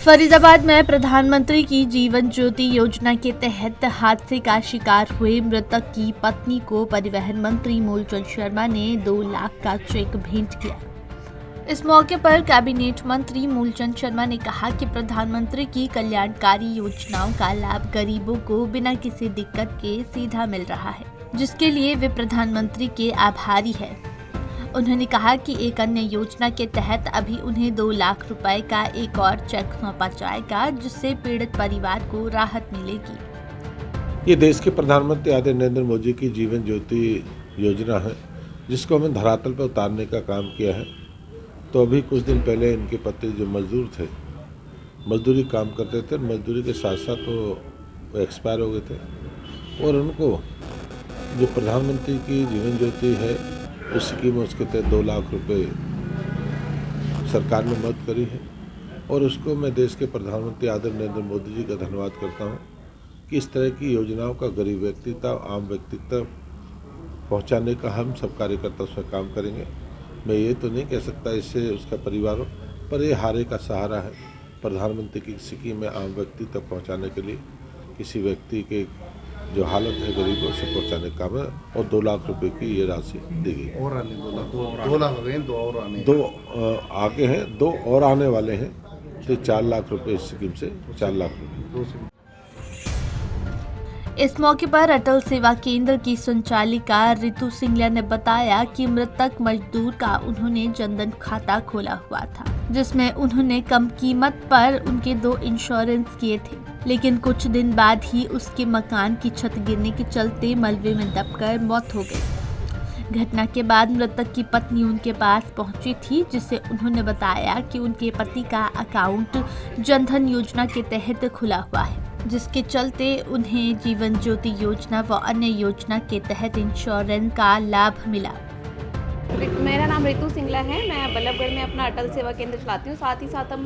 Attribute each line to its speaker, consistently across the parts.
Speaker 1: फरीदाबाद में प्रधानमंत्री की जीवन ज्योति योजना के तहत हादसे का शिकार हुए मृतक की पत्नी को परिवहन मंत्री मूलचंद शर्मा ने 2 लाख का चेक भेंट किया। इस मौके पर कैबिनेट मंत्री मूलचंद शर्मा ने कहा कि प्रधानमंत्री की कल्याणकारी योजनाओं का लाभ गरीबों को बिना किसी दिक्कत के सीधा मिल रहा है, जिसके लिए वे प्रधानमंत्री के आभारी हैं। उन्होंने कहा कि एक अन्य योजना के तहत अभी उन्हें 2 लाख रुपए का एक और चेक सौंपा जाएगा, जिससे पीड़ित परिवार को राहत मिलेगी।
Speaker 2: ये देश के प्रधानमंत्री आदरणीय नरेंद्र मोदी की जीवन ज्योति योजना है, जिसको हमें धरातल पर उतारने का काम किया है। तो अभी कुछ दिन पहले इनके पति जो मजदूर थे, मजदूरी काम करते थे, मजदूरी के साथ साथ वो एक्सपायर हो गए थे और उनको जो प्रधानमंत्री की जीवन ज्योति है उस स्कीम में उसके तहत 2 लाख रुपए सरकार ने मदद करी है और उसको मैं देश के प्रधानमंत्री आदरणीय नरेंद्र मोदी जी का धन्यवाद करता हूँ कि इस तरह की योजनाओं का गरीब व्यक्ति तक, आम व्यक्ति तक पहुँचाने का हम सब कार्यकर्ता उसमें काम करेंगे। मैं ये तो नहीं कह सकता इससे उसका परिवार हो, पर ये हारे का सहारा है प्रधानमंत्री की स्कीम में आम व्यक्ति तक पहुँचाने के लिए, किसी व्यक्ति के जो हालत है गरीबों से पहुंचाने का है और 2 लाख रुपए की ये राशि दी गई।
Speaker 3: और आने 2 लाख हो गए, 2 और आने,
Speaker 2: 2 आगे हैं, 2 और आने वाले हैं। तो 4 लाख रुपए इस स्कीम से 4 लाख रुपए।
Speaker 1: इस मौके पर अटल सेवा केंद्र की संचालिका रितु सिंगला ने बताया कि मृतक मजदूर का उन्होंने जनधन खाता खोला हुआ था, जिसमें उन्होंने कम कीमत पर उनके 2 इंश्योरेंस किए थे, लेकिन कुछ दिन बाद ही उसके मकान की छत गिरने के चलते मलबे में दबकर मौत हो गई। घटना के बाद मृतक की पत्नी उनके पास पहुंची थी, जिससे उन्होंने बताया कि उनके पति का अकाउंट जनधन योजना के तहत खुला हुआ है, जिसके चलते उन्हें जीवन ज्योति योजना व अन्य योजना के तहत इंश्योरेंस का लाभ मिला।
Speaker 4: मेरा नाम रितु सिंगला है। मैं बल्लभगढ़ में अपना अटल सेवा केंद्र चलाती हूँ। साथ ही साथ हम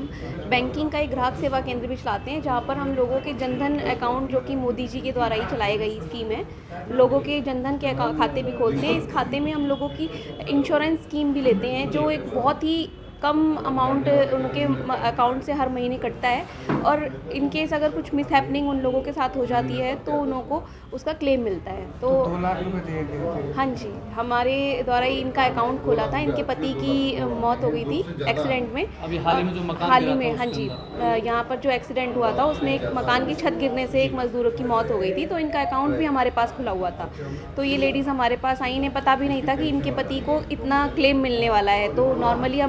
Speaker 4: बैंकिंग का एक ग्राहक सेवा केंद्र भी चलाते हैं, जहाँ पर हम लोगों के जनधन अकाउंट, जो कि मोदी जी के द्वारा ही चलाई गई स्कीम है, लोगों के जनधन के खाते भी खोलते हैं। इस खाते में हम लोगों की इंश्योरेंस स्कीम भी लेते हैं, जो एक बहुत ही कम अमाउंट उनके अकाउंट से हर महीने कटता है और इन केस अगर कुछ मिस हैपनिंग उन लोगों के साथ हो जाती है तो उन लोगों को उसका क्लेम मिलता है। तो
Speaker 3: 2 लाख रुपए दे।
Speaker 4: हाँ जी, हमारे द्वारा ही इनका अकाउंट खोला था। इनके पति की मौत हो गई थी एक्सीडेंट में।
Speaker 5: अभी हाल ही में जो मकान
Speaker 4: हाल ही में, हाँ जी, यहाँ पर जो एक्सीडेंट हुआ था उसमें एक मकान की छत गिरने से एक मजदूर की मौत हो गई थी, तो इनका अकाउंट भी हमारे पास खुला हुआ था। तो ये लेडीज़ हमारे पास आई, इन्हें पता भी नहीं था कि इनके पति को इतना क्लेम मिलने वाला है। तो नॉर्मली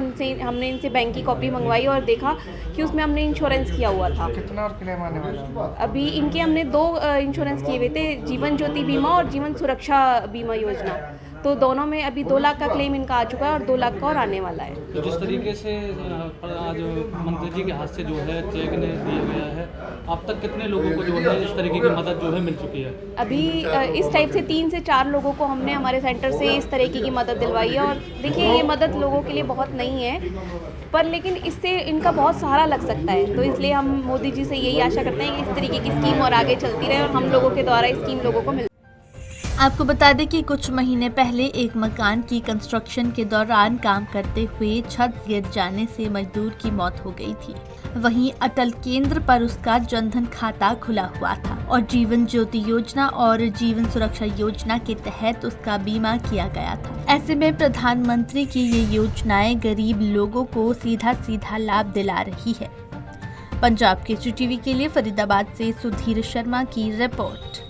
Speaker 4: हमने इनसे बैंक की कॉपी मंगवाई और देखा कि उसमें हमने इंश्योरेंस किया हुआ था।
Speaker 3: कितना और क्लेम आने वाला?
Speaker 4: अभी इनके हमने 2 इंश्योरेंस किए हुए थे, जीवन ज्योति बीमा और जीवन सुरक्षा बीमा योजना। तो दोनों में अभी 2 लाख का क्लेम इनका आ चुका है और 2 लाख का और आने वाला है।
Speaker 5: तो जिस तरीके से आज मंत्री जी के हाथ से जो है चेक ने दिया गया है, अब तक कितने लोगों को जो है इस तरीके की मदद जो है मिल चुकी है?
Speaker 4: अभी इस टाइप से 3 से 4 लोगों को हमने हमारे सेंटर से इस तरीके की मदद दिलवाई है। और देखिए, ये मदद लोगों के लिए बहुत नहीं है, पर लेकिन इससे इनका बहुत सहारा लग सकता है। तो इसलिए हम मोदी जी से यही आशा करते हैं कि इस तरीके की स्कीम और आगे चलती रहे और हम लोगों के द्वारा स्कीम लोगों को मिल।
Speaker 1: आपको बता दें कि कुछ महीने पहले एक मकान की कंस्ट्रक्शन के दौरान काम करते हुए छत गिर जाने से मजदूर की मौत हो गई थी। वहीं अटल केंद्र पर उसका जनधन खाता खुला हुआ था और जीवन ज्योति योजना और जीवन सुरक्षा योजना के तहत उसका बीमा किया गया था। ऐसे में प्रधानमंत्री की ये योजनाएं गरीब लोगों को सीधा सीधा लाभ दिला रही है। पंजाब केसरी टीवी के लिए फरीदाबाद से सुधीर शर्मा की रिपोर्ट।